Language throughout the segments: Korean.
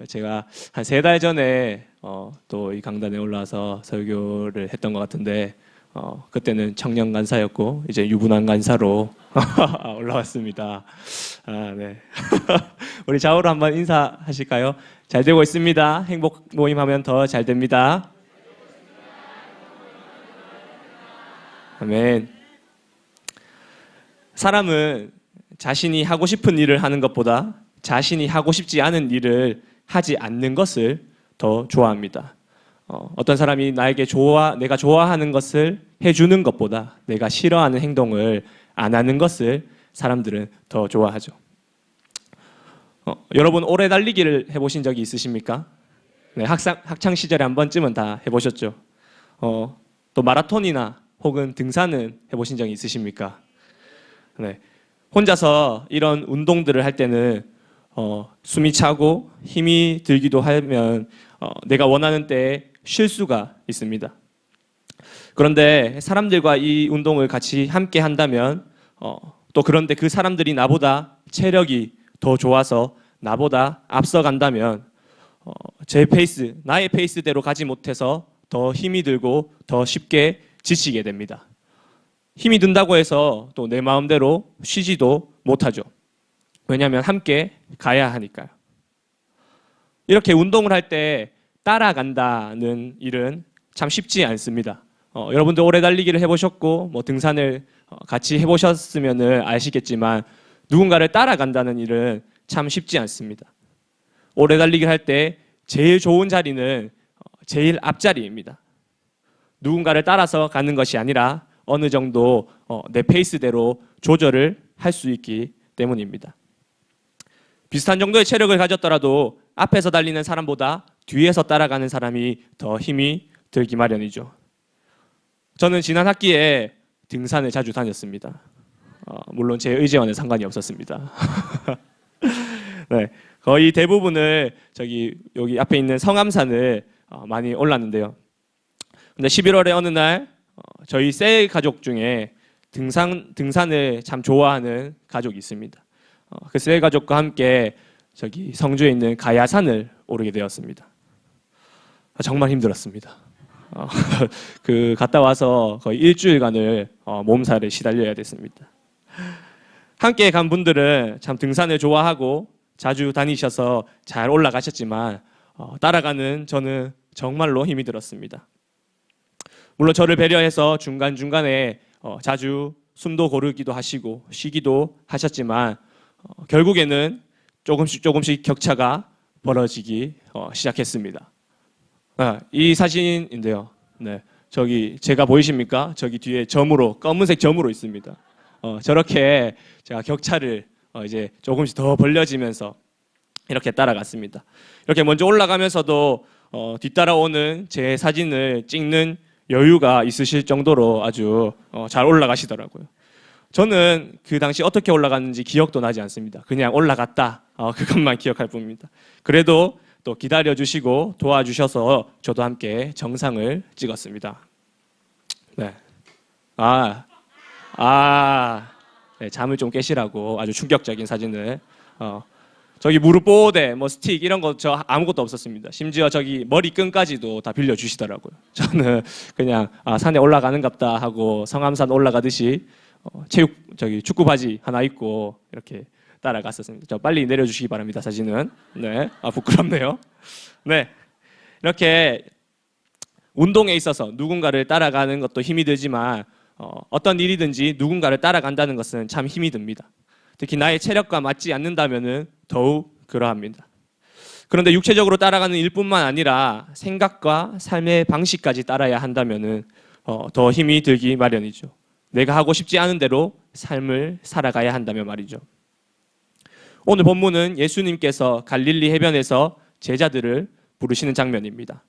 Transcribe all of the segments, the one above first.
제가 한 3달 전에 또 이 강단에 올라와서 설교를 했던 것 같은데 그때는 청년 간사였고 이제 유부남 간사로 올라왔습니다. 아, 네. 우리 좌우로 한번 인사하실까요? 잘 되고 있습니다. 행복 모임 하면 더 잘 됩니다. 아멘. 사람은 자신이 하고 싶은 일을 하는 것보다 자신이 하고 싶지 않은 일을 하지 않는 것을 더 좋아합니다. 어떤 사람이 내가 좋아하는 것을 해주는 것보다 내가 싫어하는 행동을 안 하는 것을 사람들은 더 좋아하죠. 여러분 오래 달리기를 해보신 적이 있으십니까? 네, 학창 시절에 한 번쯤은 다 해보셨죠. 또 마라톤이나 혹은 등산은 해보신 적이 있으십니까? 네, 혼자서 이런 운동들을 할 때는 숨이 차고 힘이 들기도 하면 내가 원하는 때에 쉴 수가 있습니다. 그런데 사람들과 이 운동을 같이 함께 한다면 또 그런데 그 사람들이 나보다 체력이 더 좋아서 나보다 앞서간다면 나의 페이스대로 가지 못해서 더 힘이 들고 더 쉽게 지치게 됩니다. 힘이 든다고 해서 또 내 마음대로 쉬지도 못하죠. 왜냐하면 함께 가야 하니까요. 이렇게 운동을 할 때 따라간다는 일은 참 쉽지 않습니다. 여러분들 오래 달리기를 해보셨고 뭐 등산을 같이 해보셨으면 아시겠지만 누군가를 따라간다는 일은 참 쉽지 않습니다. 오래 달리기를 할 때 제일 좋은 자리는 제일 앞자리입니다. 누군가를 따라서 가는 것이 아니라 어느 정도 내 페이스대로 조절을 할 수 있기 때문입니다. 비슷한 정도의 체력을 가졌더라도 앞에서 달리는 사람보다 뒤에서 따라가는 사람이 더 힘이 들기 마련이죠. 저는 지난 학기에 등산을 자주 다녔습니다. 물론 제 의지와는 상관이 없었습니다. 네, 거의 대부분을 여기 앞에 있는 성암산을 많이 올랐는데요. 근데 11월에 어느 날 저희 셀 가족 중에 등산을 참 좋아하는 가족이 있습니다. 그 셀 가족과 함께 성주에 있는 가야산을 오르게 되었습니다. 정말 힘들었습니다. 갔다 와서 거의 일주일간을 몸살에 시달려야 됐습니다. 함께 간 분들은 참 등산을 좋아하고 자주 다니셔서 잘 올라가셨지만 따라가는 저는 정말로 힘이 들었습니다. 물론 저를 배려해서 중간중간에 자주 숨도 고르기도 하시고 쉬기도 하셨지만 결국에는 조금씩 격차가 벌어지기 시작했습니다. 이 사진인데요. 네, 제가 보이십니까? 저기 뒤에 검은색 점으로 있습니다. 저렇게 제가 격차를 이제 조금씩 더 벌려지면서 이렇게 따라갔습니다. 이렇게 먼저 올라가면서도 뒤따라오는 제 사진을 찍는 여유가 있으실 정도로 아주 잘 올라가시더라고요. 저는 그 당시 어떻게 올라갔는지 기억도 나지 않습니다. 그냥 올라갔다 그것만 기억할 뿐입니다. 그래도 또 기다려주시고 도와주셔서 저도 함께 정상을 찍었습니다. 네. 네, 잠을 좀 깨시라고 아주 충격적인 사진을 저기 무릎 보호대, 뭐 스틱 이런 거 저 아무것도 없었습니다. 심지어 머리끈까지도 다 빌려주시더라고요. 저는 그냥 산에 올라가는갑다 하고 성암산 올라가듯이 축구 바지 하나 입고 이렇게 따라갔었습니다. 저 빨리 내려주시기 바랍니다. 사진은. 네, 부끄럽네요. 네, 이렇게 운동에 있어서 누군가를 따라가는 것도 힘이 들지만 어떤 일이든지 누군가를 따라간다는 것은 참 힘이 듭니다. 특히 나의 체력과 맞지 않는다면 더욱 그러합니다. 그런데 육체적으로 따라가는 일뿐만 아니라 생각과 삶의 방식까지 따라야 한다면 더 힘이 들기 마련이죠. 내가 하고 싶지 않은 대로 삶을 살아가야 한다면 말이죠. 오늘 본문은 예수님께서 갈릴리 해변에서 제자들을 부르시는 장면입니다.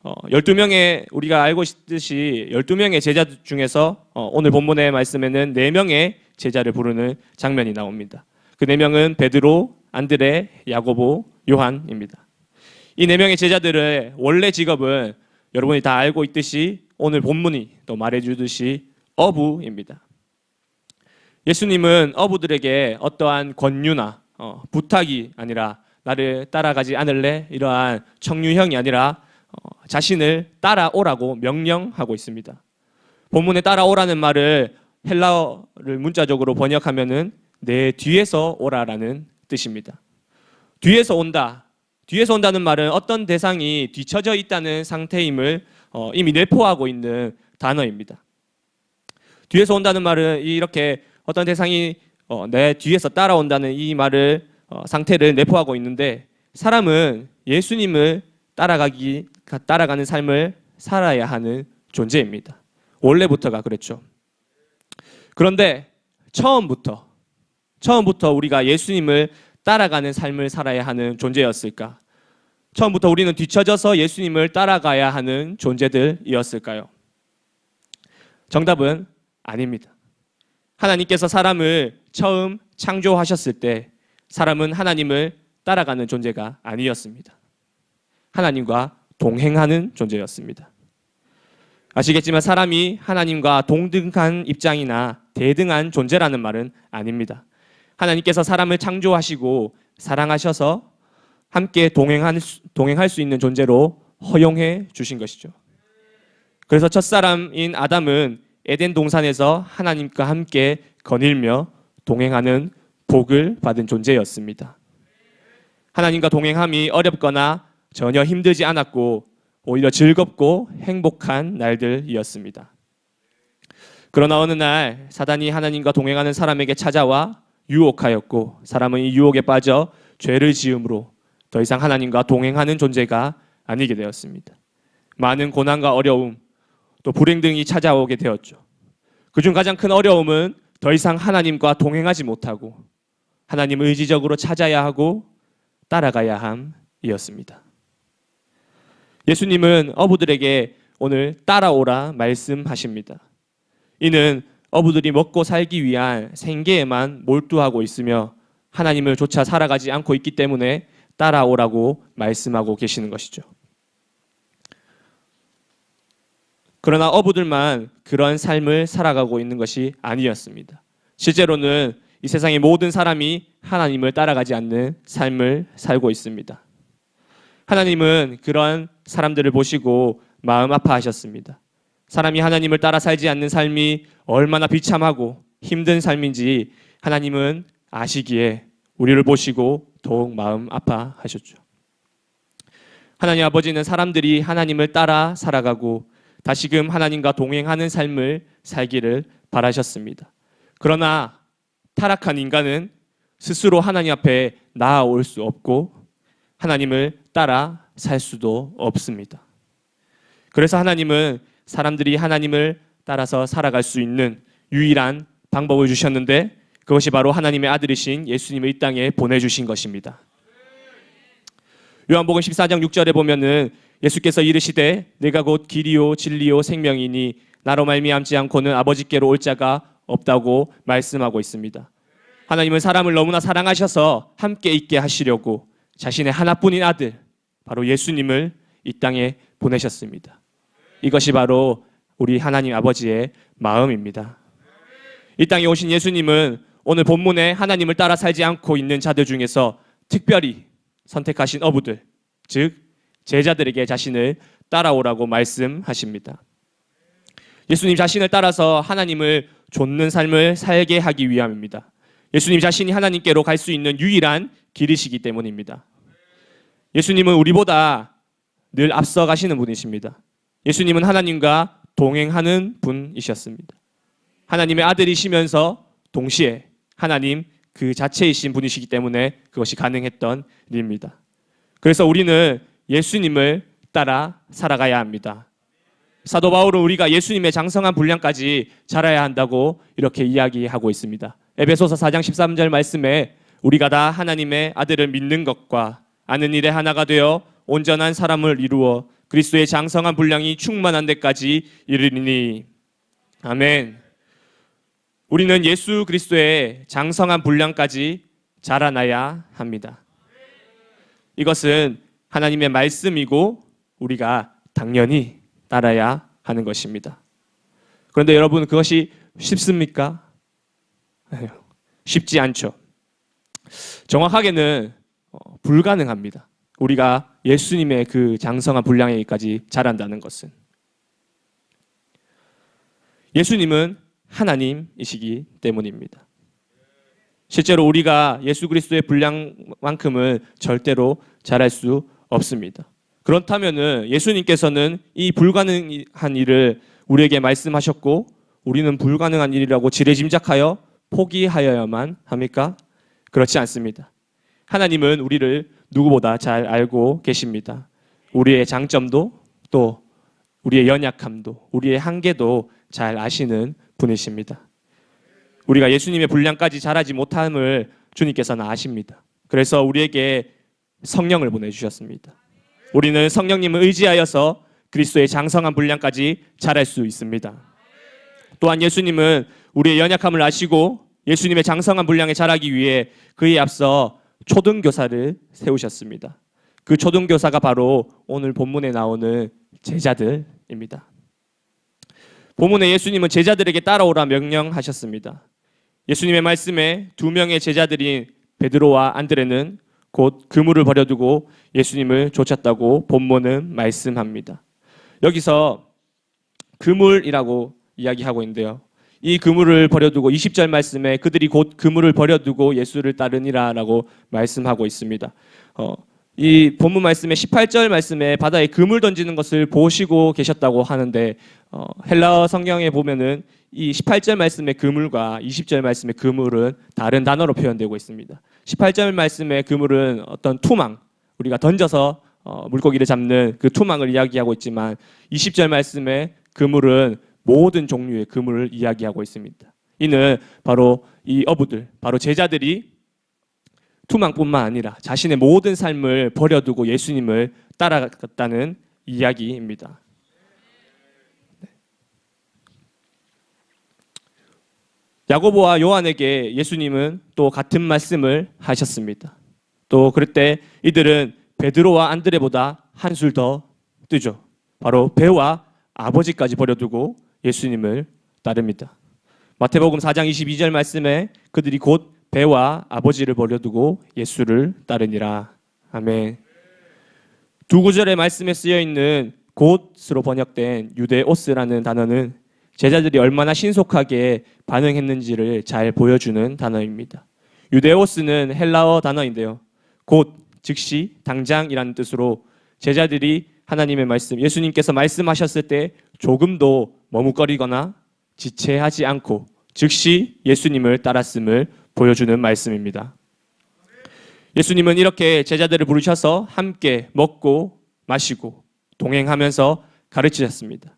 12명의 우리가 알고 있듯이 12명의 제자 중에서 오늘 본문의 말씀에는 4명의 제자를 부르는 장면이 나옵니다. 그 4명은 베드로, 안드레, 야고보, 요한입니다. 이 4명의 제자들의 원래 직업은 여러분이 다 알고 있듯이 오늘 본문이 또 말해주듯이 어부입니다. 예수님은 어부들에게 어떠한 권유나 부탁이 아니라 나를 따라가지 않을래? 이러한 청유형이 아니라 자신을 따라오라고 명령하고 있습니다. 본문에 따라오라는 말을 헬라어를 문자적으로 번역하면은 내 뒤에서 오라라는 뜻입니다. 뒤에서 온다. 뒤에서 온다는 말은 어떤 대상이 뒤처져 있다는 상태임을 이미 내포하고 있는 단어입니다. 뒤에서 온다는 말은 이렇게 어떤 대상이 내 뒤에서 따라온다는 이 말을 상태를 내포하고 있는데, 사람은 예수님을 따라가는 삶을 살아야 하는 존재입니다. 원래부터가 그랬죠. 그런데 처음부터 우리가 예수님을 따라가는 삶을 살아야 하는 존재였을까? 처음부터 우리는 뒤처져서 예수님을 따라가야 하는 존재들이었을까요? 정답은 아닙니다. 하나님께서 사람을 처음 창조하셨을 때 사람은 하나님을 따라가는 존재가 아니었습니다. 하나님과 동행하는 존재였습니다. 아시겠지만 사람이 하나님과 동등한 입장이나 대등한 존재라는 말은 아닙니다. 하나님께서 사람을 창조하시고 사랑하셔서 함께 동행할 수 있는 존재로 허용해 주신 것이죠. 그래서 첫사람인 아담은 에덴 동산에서 하나님과 함께 거닐며 동행하는 복을 받은 존재였습니다. 하나님과 동행함이 어렵거나 전혀 힘들지 않았고 오히려 즐겁고 행복한 날들이었습니다. 그러나 어느 날 사단이 하나님과 동행하는 사람에게 찾아와 유혹하였고, 사람은 이 유혹에 빠져 죄를 지음으로 더 이상 하나님과 동행하는 존재가 아니게 되었습니다. 많은 고난과 어려움, 또 불행 등이 찾아오게 되었죠. 그중 가장 큰 어려움은 더 이상 하나님과 동행하지 못하고 하나님을 의지적으로 찾아야 하고 따라가야 함이었습니다. 예수님은 어부들에게 오늘 따라오라 말씀하십니다. 이는 어부들이 먹고 살기 위한 생계에만 몰두하고 있으며 하나님을 조차 살아가지 않고 있기 때문에 따라오라고 말씀하고 계시는 것이죠. 그러나 어부들만 그런 삶을 살아가고 있는 것이 아니었습니다. 실제로는 이 세상의 모든 사람이 하나님을 따라가지 않는 삶을 살고 있습니다. 하나님은 그런 사람들을 보시고 마음 아파하셨습니다. 사람이 하나님을 따라 살지 않는 삶이 얼마나 비참하고 힘든 삶인지 하나님은 아시기에 우리를 보시고 더욱 마음 아파하셨죠. 하나님 아버지는 사람들이 하나님을 따라 살아가고 다시금 하나님과 동행하는 삶을 살기를 바라셨습니다. 그러나 타락한 인간은 스스로 하나님 앞에 나아올 수 없고 하나님을 따라 살 수도 없습니다. 그래서 하나님은 사람들이 하나님을 따라서 살아갈 수 있는 유일한 방법을 주셨는데, 그것이 바로 하나님의 아들이신 예수님을 이 땅에 보내주신 것입니다. 요한복음 14장 6절에 보면은 예수께서 이르시되 내가 곧 길이요 진리요 생명이니 나로 말미암지 않고는 아버지께로 올 자가 없다고 말씀하고 있습니다. 하나님은 사람을 너무나 사랑하셔서 함께 있게 하시려고 자신의 하나뿐인 아들 바로 예수님을 이 땅에 보내셨습니다. 이것이 바로 우리 하나님 아버지의 마음입니다. 이 땅에 오신 예수님은 오늘 본문에 하나님을 따라 살지 않고 있는 자들 중에서 특별히 선택하신 어부들, 즉 제자들에게 자신을 따라오라고 말씀하십니다. 예수님 자신을 따라서 하나님을 좇는 삶을 살게 하기 위함입니다. 예수님 자신이 하나님께로 갈 수 있는 유일한 길이시기 때문입니다. 예수님은 우리보다 늘 앞서 가시는 분이십니다. 예수님은 하나님과 동행하는 분이셨습니다. 하나님의 아들이시면서 동시에 하나님 그 자체이신 분이시기 때문에 그것이 가능했던 일입니다. 그래서 우리는 예수님을 따라 살아가야 합니다. 사도 바울은 우리가 예수님의 장성한 분량까지 자라야 한다고 이렇게 이야기하고 있습니다. 에베소서 4장 13절 말씀에 우리가 다 하나님의 아들을 믿는 것과 아는 일에 하나가 되어 온전한 사람을 이루어 그리스도의 장성한 분량이 충만한 데까지 이르리니. 아멘. 우리는 예수 그리스도의 장성한 분량까지 자라나야 합니다. 이것은 하나님의 말씀이고 우리가 당연히 따라야 하는 것입니다. 그런데 여러분, 그것이 쉽습니까? 쉽지 않죠. 정확하게는 불가능합니다. 우리가 예수님의 그 장성한 분량에까지 자란다는 것은. 예수님은 하나님이시기 때문입니다. 실제로 우리가 예수 그리스도의 분량만큼은 절대로 잘할 수 없습니다. 그렇다면 예수님께서는 이 불가능한 일을 우리에게 말씀하셨고 우리는 불가능한 일이라고 지레짐작하여 포기하여야만 합니까? 그렇지 않습니다. 하나님은 우리를 누구보다 잘 알고 계십니다. 우리의 장점도 또 우리의 연약함도 우리의 한계도 잘 아시는 분이십니다. 우리가 예수님의 분량까지 자라지 못함을 주님께서는 아십니다. 그래서 우리에게 성령을 보내주셨습니다. 우리는 성령님을 의지하여서 그리스도의 장성한 분량까지 자랄 수 있습니다. 또한 예수님은 우리의 연약함을 아시고 예수님의 장성한 분량에 자라기 위해 그에 앞서 초등교사를 세우셨습니다. 그 초등교사가 바로 오늘 본문에 나오는 제자들입니다. 본문에 예수님은 제자들에게 따라오라 명령하셨습니다. 예수님의 말씀에 두 명의 제자들인 베드로와 안드레는 곧 그물을 버려두고 예수님을 쫓았다고 본문은 말씀합니다. 여기서 그물이라고 이야기하고 있는데요. 이 그물을 버려두고 20절 말씀에 그들이 곧 그물을 버려두고 예수를 따르니라 라고 말씀하고 있습니다. 이 본문 말씀에 18절 말씀에 바다에 그물 던지는 것을 보시고 계셨다고 하는데 헬라어 성경에 보면은 이 18절 말씀의 그물과 20절 말씀의 그물은 다른 단어로 표현되고 있습니다. 18절 말씀의 그물은 어떤 투망, 우리가 던져서 물고기를 잡는 그 투망을 이야기하고 있지만 20절 말씀의 그물은 모든 종류의 그물을 이야기하고 있습니다. 이는 바로 이 어부들, 바로 제자들이 투망뿐만 아니라 자신의 모든 삶을 버려두고 예수님을 따라갔다는 이야기입니다. 야고보와 요한에게 예수님은 또 같은 말씀을 하셨습니다. 또 그럴 때 이들은 베드로와 안드레보다 한술 더 뜨죠. 바로 배와 아버지까지 버려두고 예수님을 따릅니다. 마태복음 4장 22절 말씀에 그들이 곧 배와 아버지를 버려두고 예수를 따르니라. 아멘. 두 구절의 말씀에 쓰여 있는 곧으로 번역된 유데오스라는 단어는 제자들이 얼마나 신속하게 반응했는지를 잘 보여주는 단어입니다. 유데오스는 헬라어 단어인데요. 곧, 즉시, 당장이라는 뜻으로 제자들이 하나님의 말씀, 예수님께서 말씀하셨을 때 조금도 머뭇거리거나 지체하지 않고 즉시 예수님을 따랐음을 보여주는 말씀입니다. 예수님은 이렇게 제자들을 부르셔서 함께 먹고 마시고 동행하면서 가르치셨습니다.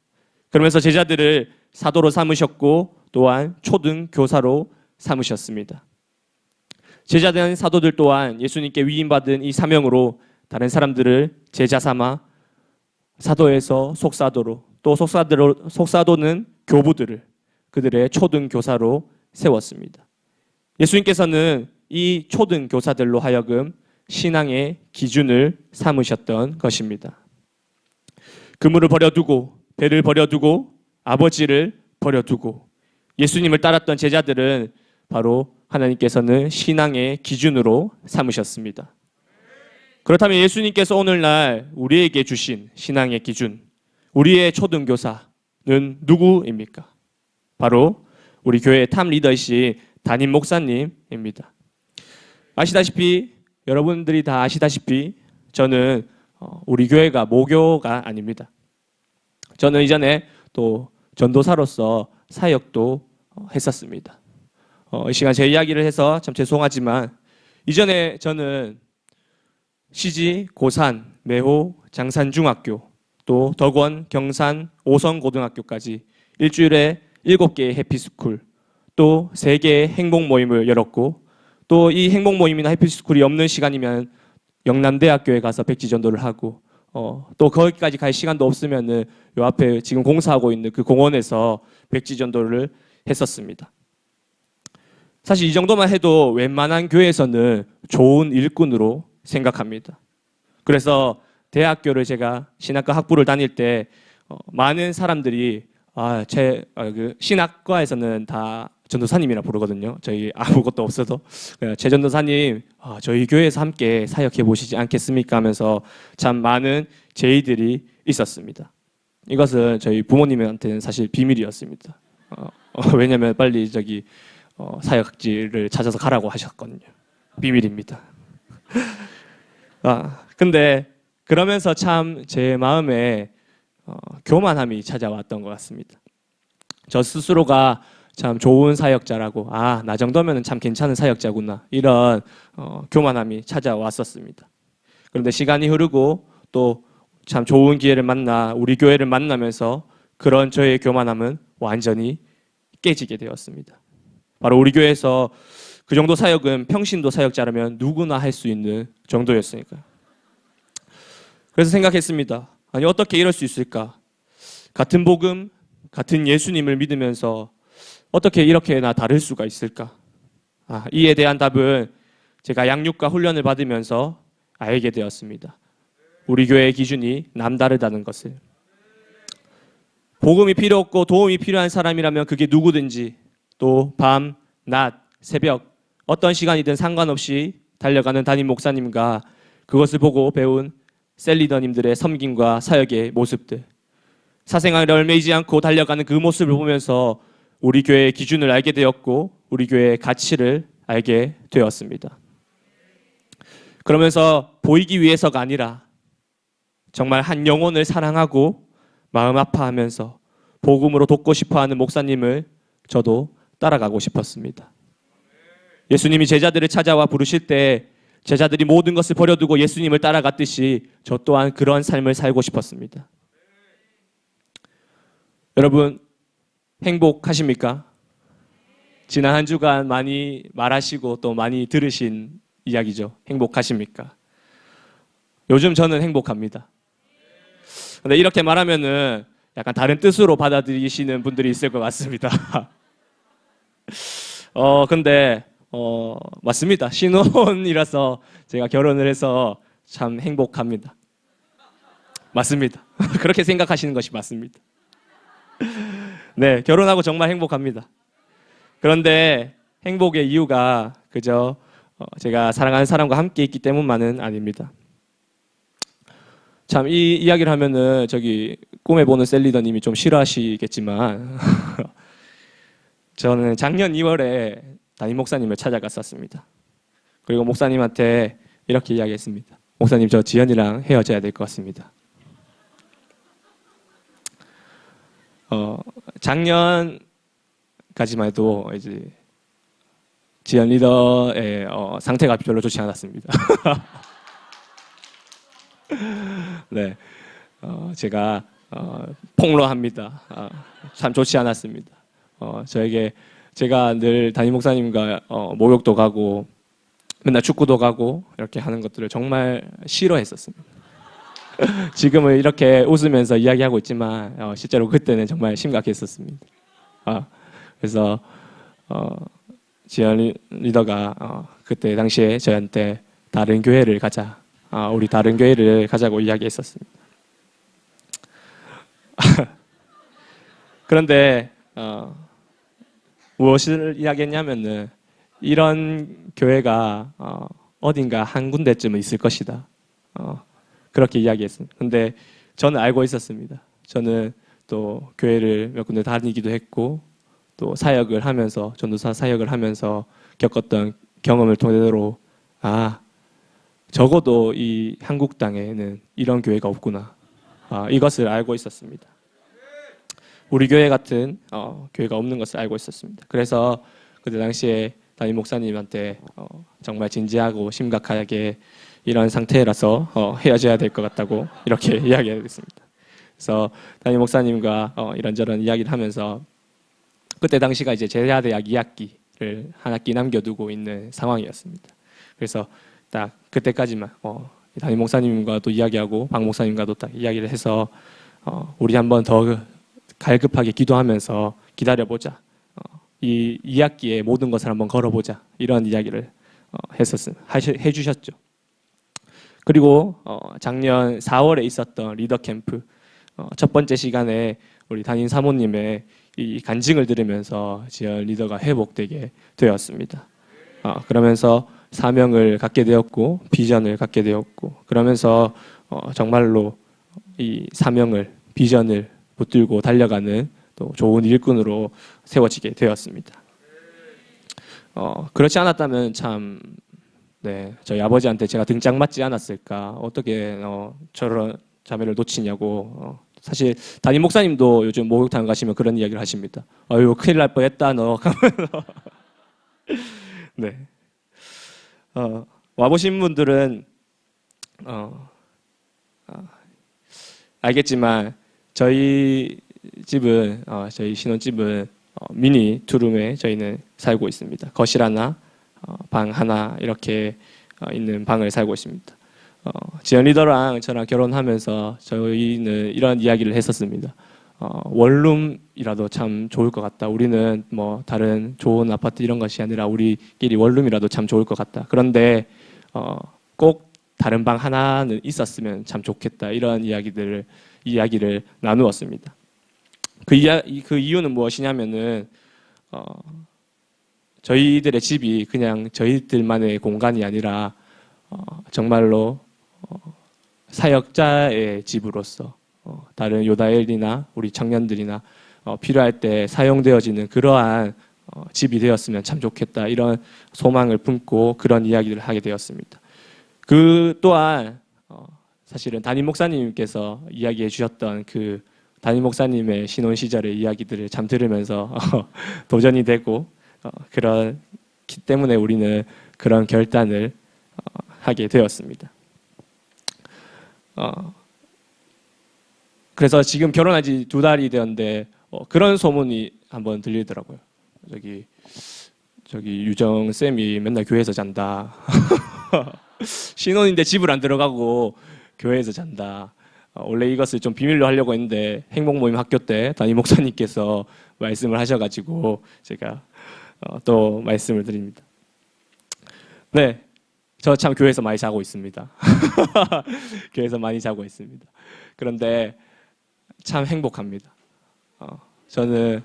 그러면서 제자들을 사도로 삼으셨고 또한 초등교사로 삼으셨습니다. 제자된 사도들 또한 예수님께 위임받은 이 사명으로 다른 사람들을 제자 삼아 사도에서 속사도로 또 속사도는 교부들을 그들의 초등교사로 세웠습니다. 예수님께서는 이 초등교사들로 하여금 신앙의 기준을 삼으셨던 것입니다. 그물을 버려두고 배를 버려두고 아버지를 버려두고 예수님을 따랐던 제자들은 바로 하나님께서는 신앙의 기준으로 삼으셨습니다. 그렇다면 예수님께서 오늘날 우리에게 주신 신앙의 기준, 우리의 초등교사는 누구입니까? 바로 우리 교회의 탑 리더이신 담임 목사님입니다. 아시다시피 여러분들이 다 아시다시피 저는 우리 교회가 모교가 아닙니다. 저는 이전에 또 전도사로서 사역도 했었습니다. 이 시간 제 이야기를 해서 참 죄송하지만 이전에 저는 시지, 고산, 매호, 장산중학교 또 덕원, 경산, 오성고등학교까지 일주일에 7개의 해피스쿨 또 3개의 행복 모임을 열었고 또 이 행복 모임이나 해피스쿨이 없는 시간이면 영남대학교에 가서 백지전도를 하고 또 거기까지 갈 시간도 없으면은 요 앞에 지금 공사하고 있는 그 공원에서 백지전도를 했었습니다. 사실 이 정도만 해도 웬만한 교회에서는 좋은 일꾼으로 생각합니다. 그래서 대학교를 제가 신학과 학부를 다닐 때 많은 사람들이 그 신학과에서는 다 전도사님이라 부르거든요. 저희 아무것도 없어도 최 전도사님 저희 교회에서 함께 사역해 보시지 않겠습니까 하면서 참 많은 제의들이 있었습니다. 이것은 저희 부모님한테는 사실 비밀이었습니다. 왜냐하면 빨리 사역지를 찾아서 가라고 하셨거든요. 비밀입니다. 근데 그러면서 참 제 마음에 교만함이 찾아왔던 것 같습니다. 저 스스로가 참 좋은 사역자라고 나 정도면 참 괜찮은 사역자구나 이런 교만함이 찾아왔었습니다. 그런데 시간이 흐르고 또 참 좋은 기회를 만나 우리 교회를 만나면서 그런 저의 교만함은 완전히 깨지게 되었습니다. 바로 우리 교회에서 그 정도 사역은 평신도 사역자라면 누구나 할 수 있는 정도였으니까요. 그래서 생각했습니다. 아니 어떻게 이럴 수 있을까? 같은 복음, 같은 예수님을 믿으면서 어떻게 이렇게나 다를 수가 있을까? 이에 대한 답은 제가 양육과 훈련을 받으면서 알게 되었습니다. 우리 교회의 기준이 남다르다는 것을. 복음이 필요 없고 도움이 필요한 사람이라면 그게 누구든지 또 밤, 낮, 새벽 어떤 시간이든 상관없이 달려가는 담임 목사님과 그것을 보고 배운 셀리더님들의 섬김과 사역의 모습들, 사생활에 얽매이지 않고 달려가는 그 모습을 보면서 우리 교회의 기준을 알게 되었고 우리 교회의 가치를 알게 되었습니다. 그러면서 보이기 위해서가 아니라 정말 한 영혼을 사랑하고 마음 아파하면서 복음으로 돕고 싶어하는 목사님을 저도 따라가고 싶었습니다. 예수님이 제자들을 찾아와 부르실 때 제자들이 모든 것을 버려두고 예수님을 따라갔듯이 저 또한 그런 삶을 살고 싶었습니다. 여러분 행복하십니까? 지난 한 주간 많이 말하시고 또 많이 들으신 이야기죠. 행복하십니까? 요즘 저는 행복합니다. 근데 이렇게 말하면은 약간 다른 뜻으로 받아들이시는 분들이 있을 것 같습니다. 근데 맞습니다. 신혼이라서 제가 결혼을 해서 참 행복합니다. 맞습니다. 그렇게 생각하시는 것이 맞습니다. 네, 결혼하고 정말 행복합니다. 그런데 행복의 이유가 그저 제가 사랑하는 사람과 함께 있기 때문만은 아닙니다. 참 이 이야기를 하면은 꿈에 보는 셀리더님이 좀 싫어하시겠지만 저는 작년 2월에 담임 목사님을 찾아갔었습니다. 그리고 목사님한테 이렇게 이야기했습니다. 목사님 저 지연이랑 헤어져야 될 것 같습니다. 작년까지만 해도 이제 지연 리더의 상태가 별로 좋지 않았습니다. 네, 제가 폭로합니다. 참 좋지 않았습니다. 제가 늘 담임 목사님과 목욕도 가고 맨날 축구도 가고 이렇게 하는 것들을 정말 싫어했었습니다. 지금은 이렇게 웃으면서 이야기하고 있지만 실제로 그때는 정말 심각했었습니다. 그래서 지연 리더가 그때 당시에 저한테 다른 교회를 가자. 우리 다른 교회를 가자고 이야기했었습니다. 그런데 무엇을 이야기했냐면은 이런 교회가 어딘가 한 군데쯤은 있을 것이다. 그렇게 이야기했습니다. 근데 저는 알고 있었습니다. 저는 또 교회를 몇 군데 다니기도 했고 또 사역을 하면서 전도사 사역을 하면서 겪었던 경험을 토대로 적어도 이 한국 땅에는 이런 교회가 없구나. 이것을 알고 있었습니다. 우리 교회 같은 교회가 없는 것을 알고 있었습니다. 그래서 그때 당시에 담임 목사님한테 정말 진지하고 심각하게 이런 상태라서 헤어져야 될 것 같다고 이렇게 이야기했습니다. 그래서 담임 목사님과 이런저런 이야기를 하면서 그때 당시가 이제 제야대학 2학기를 한 학기 남겨두고 있는 상황이었습니다. 그래서 딱 그때까지만 담임 목사님과도 이야기하고 박 목사님과도 딱 이야기를 해서 우리 한번 더 갈급하게 기도하면서 기다려보자. 이 2학기에 모든 것을 한번 걸어보자. 이런 이야기를 해주셨죠. 그리고 작년 4월에 있었던 리더 캠프 첫 번째 시간에 우리 담임 사모님의 이 간증을 들으면서 지연 리더가 회복되게 되었습니다. 그러면서 사명을 갖게 되었고 비전을 갖게 되었고 그러면서 정말로 이 사명을 비전을 붙들고 달려가는 또 좋은 일꾼으로 세워지게 되었습니다. 그렇지 않았다면 참 네, 저희 아버지한테 제가 등짝 맞지 않았을까 어떻게 저런 자매를 놓치냐고 사실 담임 목사님도 요즘 목욕탕 가시면 그런 이야기를 하십니다. 아유 큰일 날 뻔했다 너. 네. 와보신 분들은 알겠지만 저희 집은 저희 신혼집은 미니 투룸에 저희는 살고 있습니다. 거실 하나, 방 하나 이렇게 있는 방을 살고 있습니다. 지연 리더랑 저랑 결혼하면서 저희는 이런 이야기를 했었습니다. 원룸이라도 참 좋을 것 같다. 우리는 뭐 다른 좋은 아파트 이런 것이 아니라 우리끼리 원룸이라도 참 좋을 것 같다. 그런데 꼭 다른 방 하나는 있었으면 참 좋겠다. 이런 이야기를 나누었습니다. 그 이유는 무엇이냐면은 저희들의 집이 그냥 저희들만의 공간이 아니라 정말로 사역자의 집으로서 다른 요다엘이나 우리 청년들이나 필요할 때 사용되어지는 그러한 집이 되었으면 참 좋겠다 이런 소망을 품고 그런 이야기를 하게 되었습니다. 그 또한 사실은 담임 목사님께서 이야기해 주셨던 그 담임 목사님의 신혼 시절의 이야기들을 참 들으면서 도전이 되고 그렇기 때문에 우리는 그런 결단을 하게 되었습니다. 그래서 지금 결혼한 지 2달이 되었는데 그런 소문이 한번 들리더라고요. 저기 유정 쌤이 맨날 교회에서 잔다. 신혼인데 집을 안 들어가고 교회에서 잔다. 원래 이것을 좀 비밀로 하려고 했는데 행복 모임 학교 때 담임 목사님께서 말씀을 하셔가지고 제가 또 말씀을 드립니다. 네, 저 참 교회에서 많이 자고 있습니다. 교회에서 많이 자고 있습니다. 그런데 참 행복합니다. 저는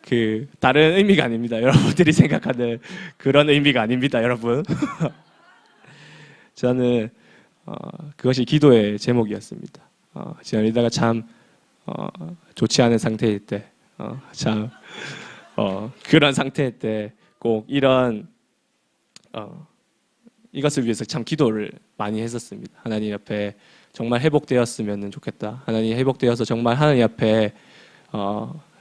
그 다른 의미가 아닙니다. 여러분들이 생각하는 그런 의미가 아닙니다, 여러분. 저는 그것이 기도의 제목이었습니다. 지연이다가 참 좋지 않은 상태일 때, 참 그런 상태일 때 꼭 이런 이것을 위해서 참 기도를 많이 했었습니다. 하나님 앞에 정말 회복되었으면 좋겠다. 하나님 회복되어서 정말 하나님 앞에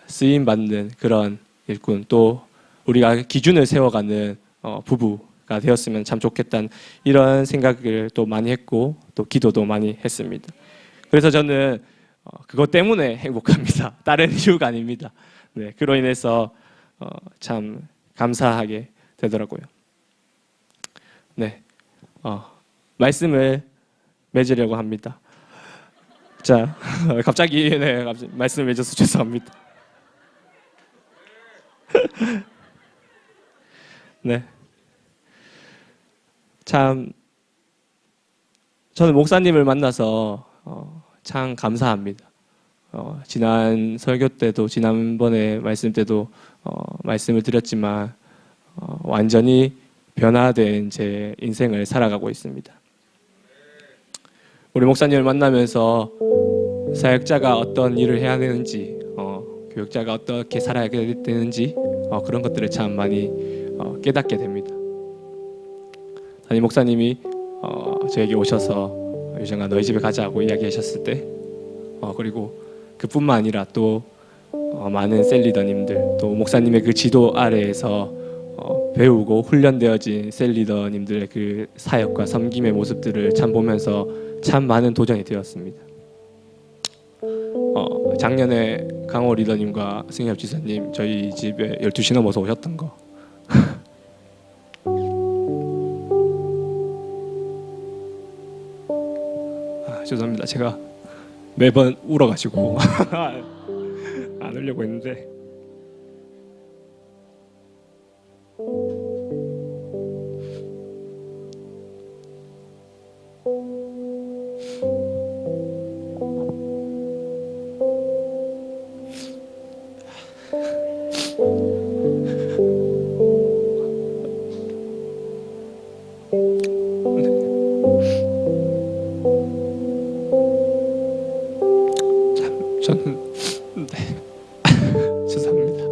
쓰임 받는 그런 일꾼 또 우리가 기준을 세워가는 부부가 되었으면 참 좋겠다는 이런 생각을 또 많이 했고 또 기도도 많이 했습니다. 그래서 저는 그것 때문에 행복합니다. 다른 이유가 아닙니다. 네, 그로 인해서 참 감사하게 되더라고요. 네, 말씀을 맺으려고 합니다. 자, 갑자기 말씀을 맺어서 죄송합니다. 네, 참 저는 목사님을 만나서 참 감사합니다. 지난 설교 때도 지난번에 말씀 때도 말씀을 드렸지만 완전히 변화된 제 인생을 살아가고 있습니다. 우리 목사님을 만나면서 사역자가 어떤 일을 해야 되는지, 교육자가 어떻게 살아야 되는지 그런 것들을 참 많이 깨닫게 됩니다. 담임 목사님이 저에게 오셔서 유정아 너희 집에 가자고 이야기하셨을 때 그리고 그뿐만 아니라 또 많은 셀리더님들 또 목사님의 그 지도 아래에서 배우고 훈련되어진 셀리더님들의 그 사역과 섬김의 모습들을 참 보면서 참 많은 도전이 되었습니다. 작년에 강호 리더님과 승엽 지사님 저희 집에 12시 넘어서 오셨던 거 죄송합니다. 제가 매번 울어가지고 안 울려고 했는데 저는 죄송합니다.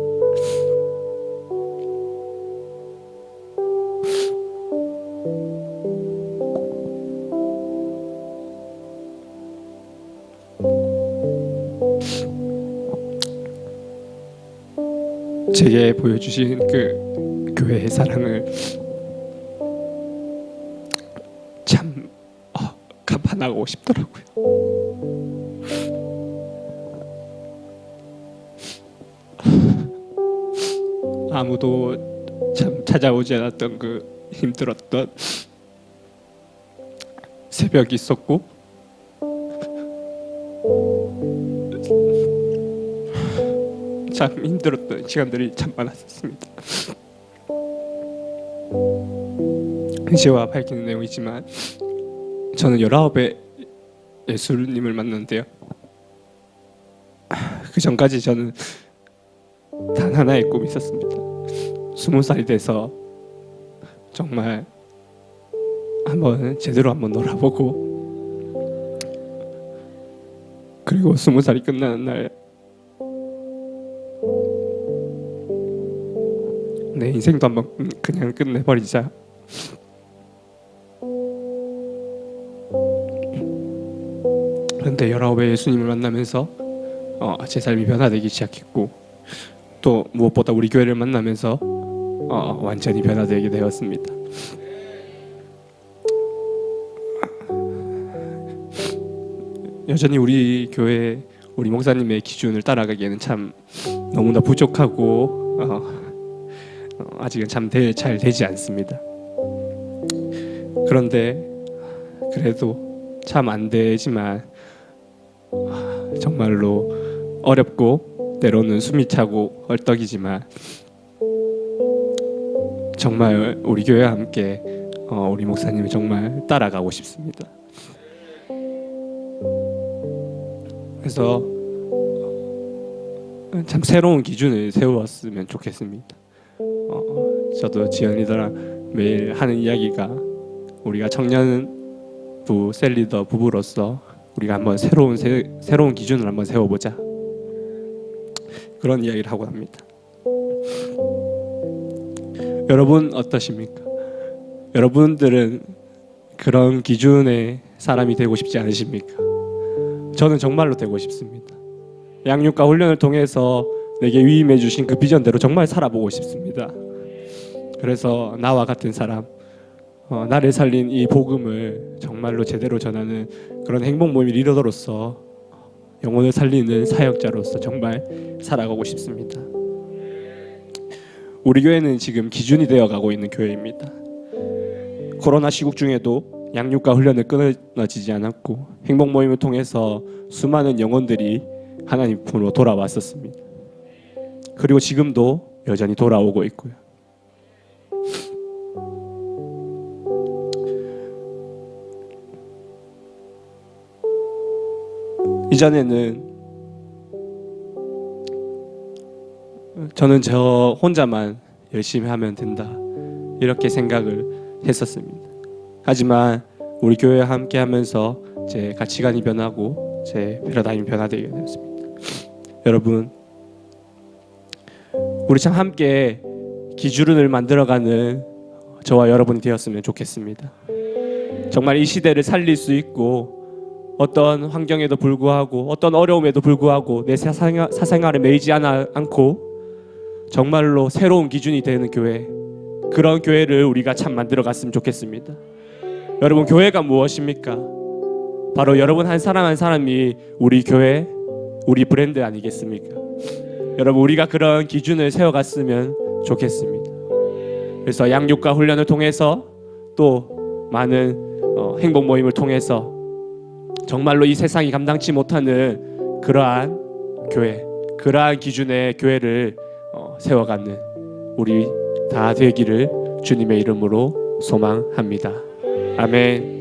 제게 보여주신 그 교회의 사랑을 참 감탄하고 싶더라고요. 아무도 참 찾아오지 않았던 그 힘들었던 새벽이 있었고, 참 힘들었던 시간들이 참 많았습니다. 현시와 밝히는 내용이지만 저는 19에 예수님을 만났는데요, 그 전까지 저는 단 하나의 꿈이 있었습니다. 20살이 돼서 정말 제대로 한번 놀아보고, 그리고 20살이 끝나는 날 내 인생도 한번 그냥 끝내버리자. 그런데 19에 예수님을 만나면서 제 삶이 변화되기 시작했고, 또 무엇보다 우리 교회를 만나면서 완전히 변화되게 되었습니다. 여전히 우리 교회 우리 목사님의 기준을 따라가기에는 참 너무나 부족하고 아직은 참 잘 되지 않습니다. 그런데 그래도 참 안 되지만 정말로 어렵고 때로는 숨이 차고 헐떡이지만 정말 우리 교회와 함께 우리 목사님을 정말 따라가고 싶습니다. 그래서 참 새로운 기준을 세웠으면 좋겠습니다. 저도 지연 리더랑 매일 하는 이야기가, 우리가 청년부 셀리더 부부로서 우리가 한번 새로운 기준을 한번 세워보자, 그런 이야기를 하고 합니다. 여러분 어떠십니까? 여러분들은 그런 기준의 사람이 되고 싶지 않으십니까? 저는 정말로 되고 싶습니다. 양육과 훈련을 통해서 내게 위임해 주신 그 비전대로 정말 살아보고 싶습니다. 그래서 나와 같은 사람, 나를 살린 이 복음을 정말로 제대로 전하는 그런 행복 모임 리더로서, 영혼을 살리는 사역자로서 정말 살아가고 싶습니다. 우리 교회는 지금 기준이 되어가고 있는 교회입니다. 코로나 시국 중에도 양육과 훈련을 끊어지지 않았고, 행복 모임을 통해서 수많은 영혼들이 하나님으로 돌아왔었습니다. 그리고 지금도 여전히 돌아오고 있고요. 이전에는 저는 저 혼자만 열심히 하면 된다, 이렇게 생각을 했었습니다. 하지만 우리 교회와 함께 하면서 제 가치관이 변하고 제 패러다임이 변화되게 되었습니다. 여러분, 우리 참 함께 기준을 만들어가는 저와 여러분이 되었으면 좋겠습니다. 정말 이 시대를 살릴 수 있고, 어떤 환경에도 불구하고, 어떤 어려움에도 불구하고 내 사생활에 매이지 않고 정말로 새로운 기준이 되는 교회, 그런 교회를 우리가 참 만들어 갔으면 좋겠습니다. 여러분, 교회가 무엇입니까? 바로 여러분 한 사람 한 사람이 우리 교회, 우리 브랜드 아니겠습니까? 여러분, 우리가 그런 기준을 세워갔으면 좋겠습니다. 그래서 양육과 훈련을 통해서, 또 많은 행복 모임을 통해서 정말로 이 세상이 감당치 못하는 그러한 교회, 그러한 기준의 교회를 세워가는 우리 다 되기를 주님의 이름으로 소망합니다. 아멘.